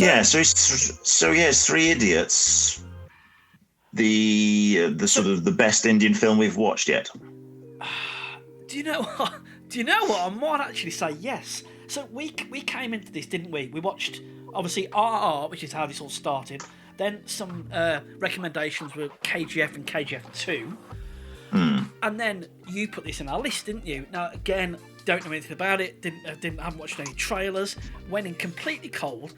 It's Three Idiots. The sort of the best Indian film we've watched yet. Do you know what? I might actually say yes. So we came into this, didn't we? We watched obviously RR, which is how this all started. Then some recommendations were KGF and KGF 2. And then you put this in our list, didn't you? Now again, don't know anything about it. Haven't watched any trailers. Went in completely cold.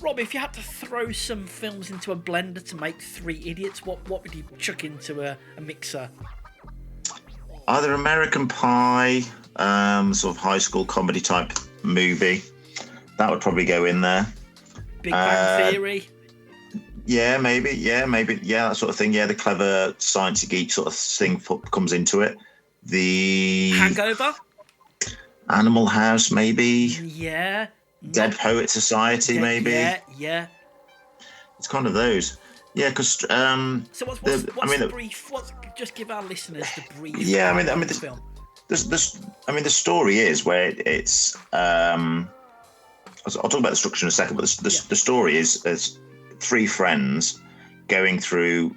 Rob, if you had to throw some films into a blender to make Three Idiots, what would you chuck into a mixer? Either American Pie, sort of high school comedy type movie. That would probably go in there. Big Bang Theory. Yeah, maybe. Yeah, that sort of thing. Yeah, the clever sciencey geek sort of thing comes into it. The Hangover. Animal House, maybe. Yeah. Dead Poet Society, maybe. Yeah. It's kind of those. Yeah, because so what's the brief? Just give our listeners the brief. Yeah, the film. The story is where it's. I'll talk about the structure in a second, but the story is three friends going through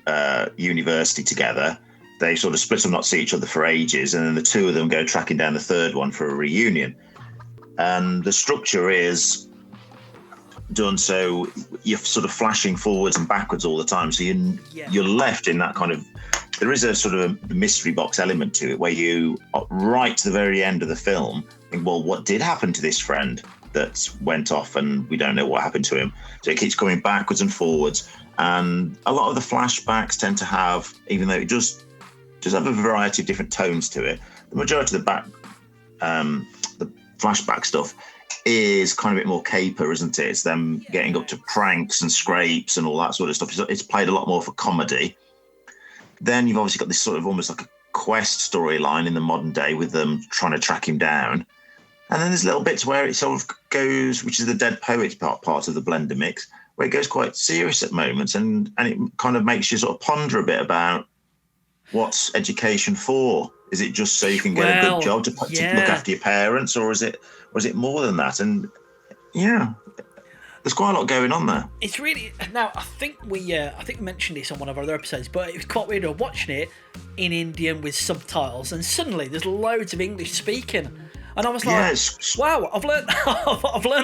university together. They sort of split up, not see each other for ages, and then the two of them go tracking down the third one for a reunion. And the structure is done so you're sort of flashing forwards and backwards all the time. So you're left in that kind of. There is a sort of a mystery box element to it where you, right to the very end of the film, think, well, what did happen to this friend that went off and we don't know what happened to him? So it keeps coming backwards and forwards. And a lot of the flashbacks tend to have, even though it just have a variety of different tones to it, the majority of the flashback stuff is kind of a bit more caper, isn't it? It's them getting up to pranks and scrapes and all that sort of stuff. It's played a lot more for comedy. Then you've obviously got this sort of almost like a quest storyline in the modern day with them trying to track him down. And then there's little bits where it sort of goes, which is the Dead Poets part of the blender mix, where it goes quite serious at moments, and it kind of makes you sort of ponder a bit about what's education for. Is it just so you can get a good job to look after your parents, or is it more than that? And there's quite a lot going on there. It's really now. I think we mentioned this on one of our other episodes, but it was quite weird watching it in Indian with subtitles, and suddenly there's loads of English speaking, and I was like, "Wow, I've learned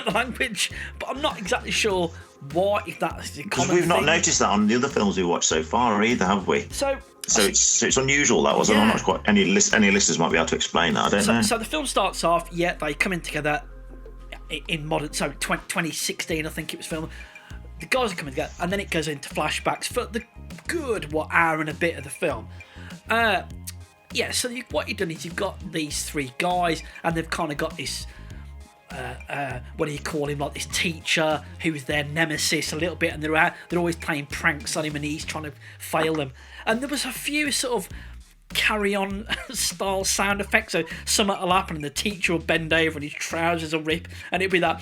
the language," but I'm not exactly sure why. If that's a because common we've not thing. noticed that on the other films we watched so far either, have we? So it's unusual, that wasn't. I'm not quite. Any listeners might be able to explain that. I don't know. So the film starts off. Yeah, they come in together in modern. So 2016, I think it was filmed. The guys are coming together, and then it goes into flashbacks for the good hour and a bit of the film. So what you've done is you've got these three guys, and they've kind of got this. What do you call him? Like this teacher who's their nemesis a little bit, and they're always playing pranks on him, and he's trying to fail them. And there was a few sort of carry-on style sound effects. So something will happen, and the teacher will bend over, and his trousers will rip, and it'll be that.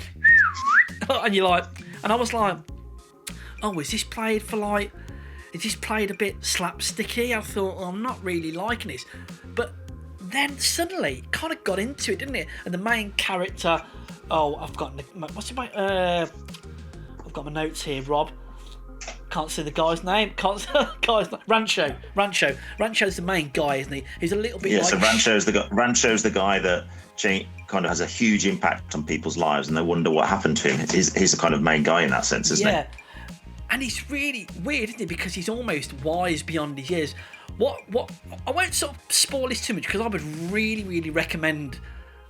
And you're like, and I was like, oh, is this played a bit slapsticky? I thought, I'm not really liking this, but then suddenly it kind of got into it, didn't it? And the main character, I've got my notes here, Rob. Can't see the guy's name. Rancho. Rancho's the main guy, isn't he? He's a little bit. Yeah, so Rancho's the guy that kind of has a huge impact on people's lives, and they wonder what happened to him. He's the kind of main guy in that sense, isn't he? Yeah, and he's really weird, isn't he? Because he's almost wise beyond his years. What I won't sort of spoil this too much, because I would really, really recommend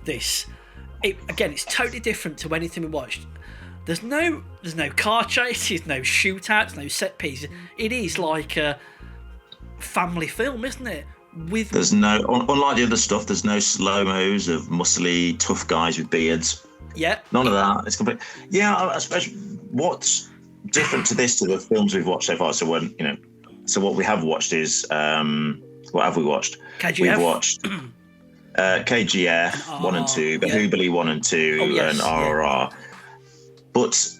this. It's totally different to anything we watched. There's no car chases, no shootouts, no set pieces. It is like a family film, isn't it? There's no, unlike the other stuff, there's no slow-mos of muscly, tough guys with beards. Yeah. None of that. It's complete. Yeah, I suppose what's different to the films we've watched so far. So what we have watched is, what have we watched? KGF. We've watched KGF 1 and 2, Bahubali 1 and 2, and RRR. But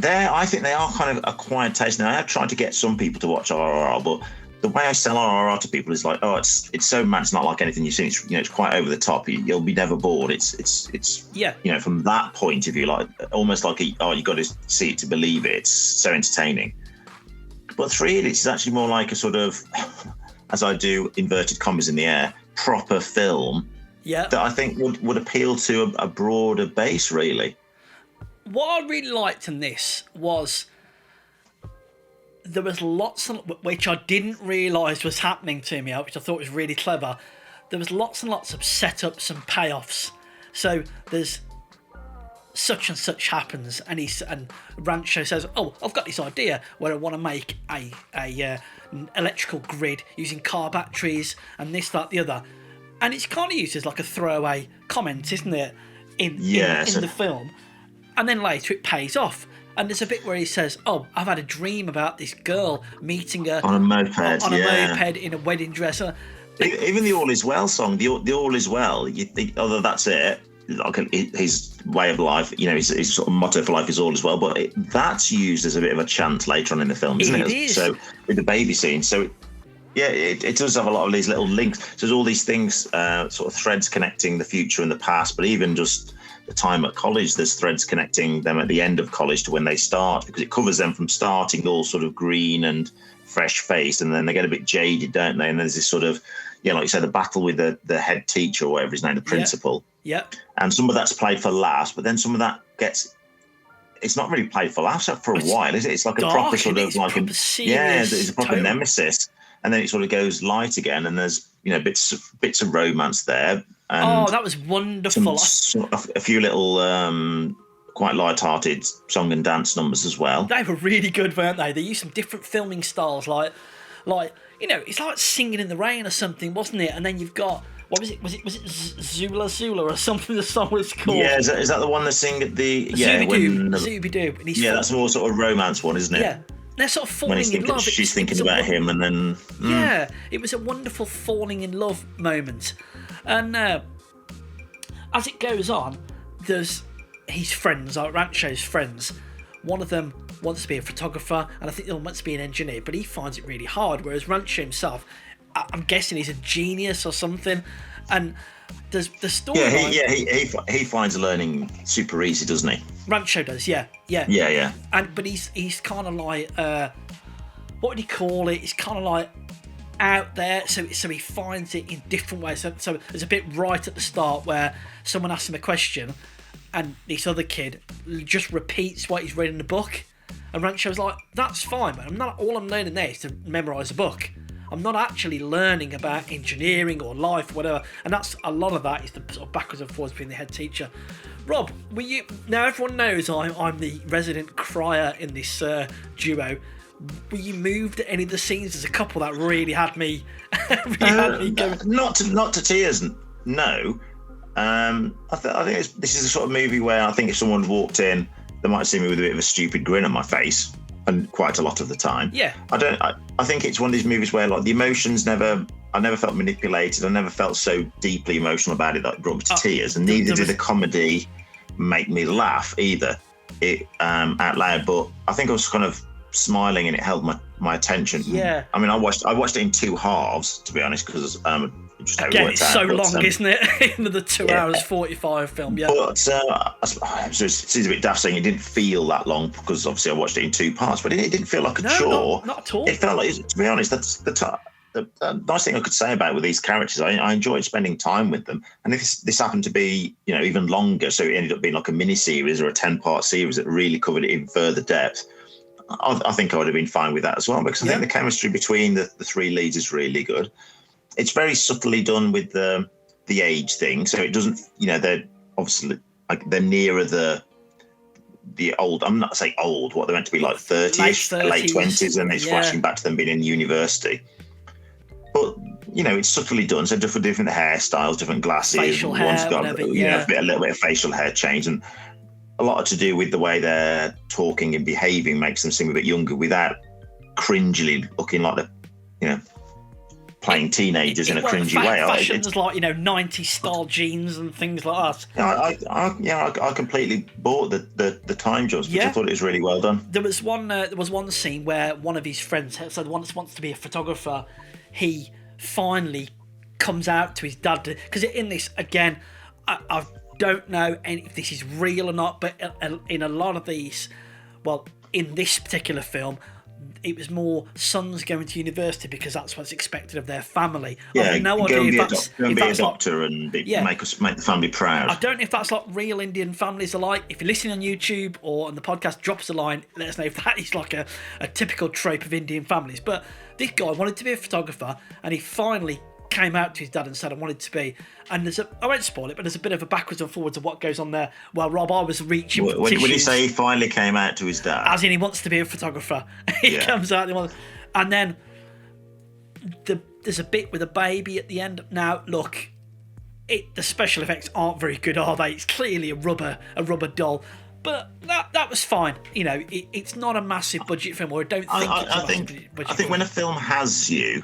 I think they are kind of acquired taste. Now, I have tried to get some people to watch RRR, but the way I sell RRR to people is like, oh, it's so mad. It's not like anything you've seen. It's, you know, it's quite over the top. You'll be never bored. It's yeah. You know, from that point of view, like almost like you got to see it to believe it. It's so entertaining. But Three Idiots is actually more like a sort of, as I do inverted commas in the air, proper film. Yeah. That I think would appeal to a broader base, really. What I really liked in this was there was lots of, which I didn't realise was happening to me, which I thought was really clever. There was lots and lots of setups and payoffs. So there's such and such happens, and Rancho says, "Oh, I've got this idea where I want to make a electrical grid using car batteries and this, that, the other," and it's kind of used as like a throwaway comment, isn't it? In the film, and then later it pays off. And there's a bit where he says, "Oh, I've had a dream about this girl meeting her on a moped, on a moped in a wedding dress." Even the All Is Well song, the All Is Well, you think, although that's it, like his way of life, you know, his sort of motto for life is all is well, but that's used as a bit of a chant later on in the film, isn't it? It is. So with the baby scene, so it does have a lot of these little links. So there's all these things, sort of threads connecting the future and the past, but even just the time at college, there's threads connecting them at the end of college to when they start, because it covers them from starting all sort of green and fresh faced, and then they get a bit jaded, don't they? And there's this sort of, like you said, the battle with the head teacher or whatever his name, the principal. Yeah. And some of that's played for laughs, but then some of that it's not really played for laughs for a while, is it? It's like a proper sort of like it's a proper nemesis. And then it sort of goes light again, and there's, bits of romance there. And that was wonderful. A few little quite light-hearted song and dance numbers as well. They were really good, weren't they? They used some different filming styles, like it's like Singing in the Rain or something, wasn't it? And then you've got, what was it? Was it Zula or something? The song was called. Yeah, is that the one they sing at the Zooby-Doo. Yeah, that's a more sort of romance one, isn't it? Yeah. They're sort of falling in love. She's thinking about him, and then yeah, it was a wonderful falling in love moment. And as it goes on, there's his friends, like Rancho's friends. One of them wants to be a photographer, and I think the other wants to be an engineer, but he finds it really hard. Whereas Rancho himself, I'm guessing he's a genius or something. And there's the story. He finds learning super easy, doesn't he? Rancho does, yeah. But he's kind of like, what would he call it? He's kind of like out there, so he finds it in different ways. So there's a bit right at the start where someone asks him a question, and this other kid just repeats what he's read in the book, and Rancho's like, "That's fine, man. All I'm learning there is to memorise a book. I'm not actually learning about engineering or life or whatever." And that's a lot of that is the sort of backwards and forwards between the head teacher. Rob, now everyone knows I'm the resident crier in this duo. Were you moved at any of the scenes? There's a couple that really had me going. Not to tears, no. I think this is a sort of movie where I think if someone walked in, they might see me with a bit of a stupid grin on my face, and quite a lot of the time. Yeah. I think it's one of these movies where like the emotions I never felt manipulated. I never felt so deeply emotional about it that it brought me to tears, and neither did the comedy make me laugh either out loud. But I think I was kind of smiling, and it held my attention. Yeah. I mean, I watched it in two halves, to be honest, because just again, it's so long, isn't it? Another 2 hours 45 film. Yeah. But it seems a bit daft saying it didn't feel that long, because obviously I watched it in two parts, but it didn't feel like a chore. Not at all. It felt like, to be honest, that's the nice thing I could say about with these characters. I enjoyed spending time with them, and if this happened to be even longer, so it ended up being like a mini series or a 10-part series that really covered it in further depth, I think I would have been fine with that as well, because I think the chemistry between the three leads is really good. It's very subtly done with the age thing, so it doesn't, they're obviously like they're nearer the old. I'm not saying old, what they're meant to be like 30ish, late 20s, and it's flashing back to them being in university. But it's subtly done, so different hairstyles, different glasses. Facial hair, one's got whatever, a little bit of facial hair change, and a lot to do with the way they're talking and behaving makes them seem a bit younger without cringily looking like playing teenagers in a cringy way. Fashions like 90s style jeans and things like that. I completely bought the time jumps, which I thought it was really well done. There was one scene where one of his friends, so the one that wants to be a photographer, he finally comes out to his dad, because in this, again, I don't know if this is real or not, but in a lot of these, well, in this particular film, it was more sons going to university because that's what's expected of their family. Yeah, I have no idea if that's be a doctor and make the family proud. I don't know if that's like real Indian families are like. If you're listening on YouTube or on the podcast, drop us a line. Let us know if that is like a typical trope of Indian families. But this guy wanted to be a photographer, and he finally came out to his dad and said, I wanted to be. And I won't spoil it, but there's a bit of a backwards and forwards of what goes on there. Well, Rob, I was reaching for tissues. When you say he finally came out to his dad? As in he wants to be a photographer. He comes out and then there's a bit with a baby at the end. Now, look, the special effects aren't very good, are they? It's clearly a rubber doll. But that was fine. It's not a massive budget film, or I don't think it's a massive budget film. I think when a film has you,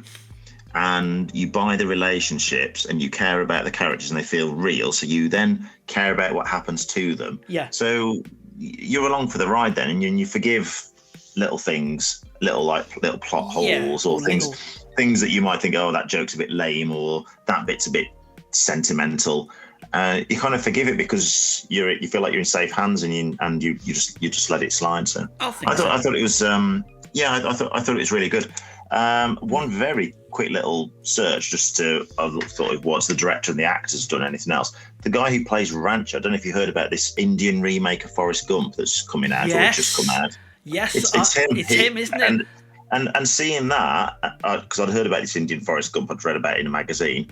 and you buy the relationships and you care about the characters and they feel real, so you then care about what happens to them. Yeah. So you're along for the ride then, and you forgive little things, little plot holes or things that you might think, oh, that joke's a bit lame or that bit's a bit sentimental. You kind of forgive it because you feel like you're in safe hands, and you just let it slide. So I thought it was I thought it was really good. One very quick little search I thought, what's the director and the actors done anything else? The guy who plays Rancho, I don't know if you heard about this Indian remake of Forrest Gump that's coming out or just come out. Yes, it's him. It's him, isn't it? And seeing that, because I'd heard about this Indian Forrest Gump, I'd read about it in a magazine,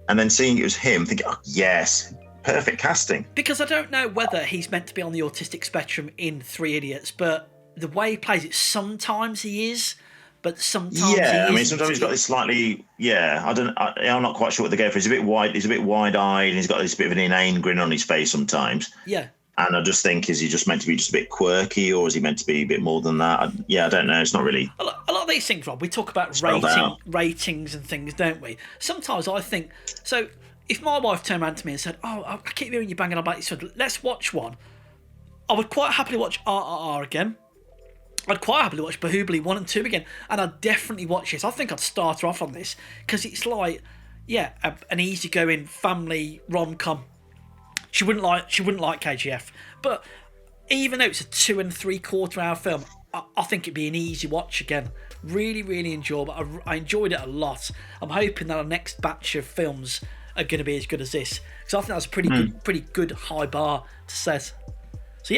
and then seeing it was him, thinking, oh yes, perfect casting. Because I don't know whether he's meant to be on the autistic spectrum in Three Idiots, but the way he plays it, sometimes he is. But sometimes sometimes he's got this slightly, I'm not quite sure what to go for. He's a bit wide-eyed, and he's got this bit of an inane grin on his face sometimes. Yeah. And I just think, is he just meant to be just a bit quirky, or is he meant to be a bit more than that? I don't know. It's not really. A lot of these things, Rob, we talk about ratings and things, don't we? Sometimes I think, so if my wife turned around to me and said, oh, I keep hearing you banging about this, so let's watch one, I would quite happily watch RRR again. I'd quite happily watch Bahubali 1 and 2 again, and I'd definitely watch this. I think I'd start her off on this, because it's like, an easygoing family rom-com. She wouldn't like KGF, but even though it's a 2 3/4 hour film, I think it'd be an easy watch again. Really, really enjoyable. I enjoyed it a lot. I'm hoping that our next batch of films are going to be as good as this, because I think that's a pretty good high bar to set. So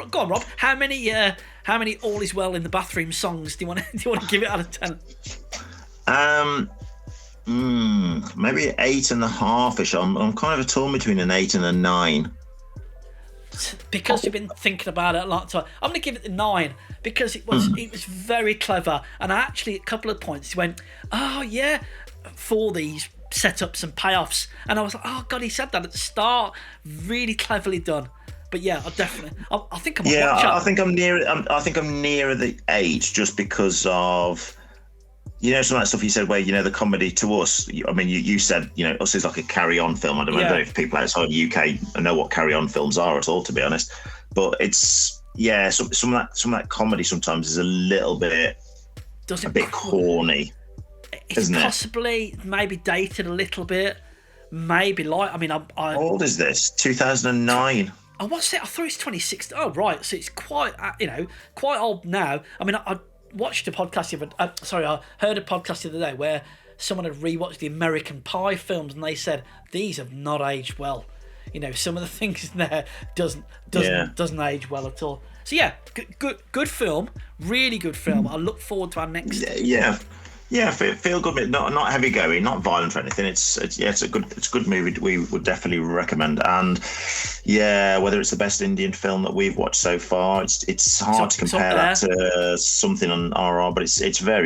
go on, Rob. How many All Is Well in the Bathroom songs do you want to give it out of 10? Maybe 8.5ish. I'm kind of a torn between an 8 and a 9. Because you've been thinking about it a lot. So I'm going to give it a 9 because it was very clever, and actually at a couple of points he went, oh yeah, for these setups and payoffs, and I was like, oh god, he said that at the start. Really cleverly done. But yeah, I definitely. I think I'm. Yeah, I think I'm near. I think I'm nearer the 8 just because of, some of that stuff you said where the comedy to us. I mean, you said us is like a carry-on film. I don't know if people outside the UK know what carry-on films are at all, to be honest. But it's some of that comedy sometimes is a little bit corny, isn't it? Possibly maybe dated a little bit. Maybe like How old is this? 2009. Oh, what's it? I thought it's 2016. Oh, right. So it's quite, quite old now. I mean, I watched a podcast I heard a podcast the other day where someone had rewatched the American Pie films, and they said these have not aged well. Some of the things in there doesn't age well at all. So yeah, good film, really good film. I look forward to our next. Yeah, feel good, not heavy going, not violent or anything. It's a good movie. We would definitely recommend. And whether it's the best Indian film that we've watched so far, it's hard to compare that to something on RR, but it's very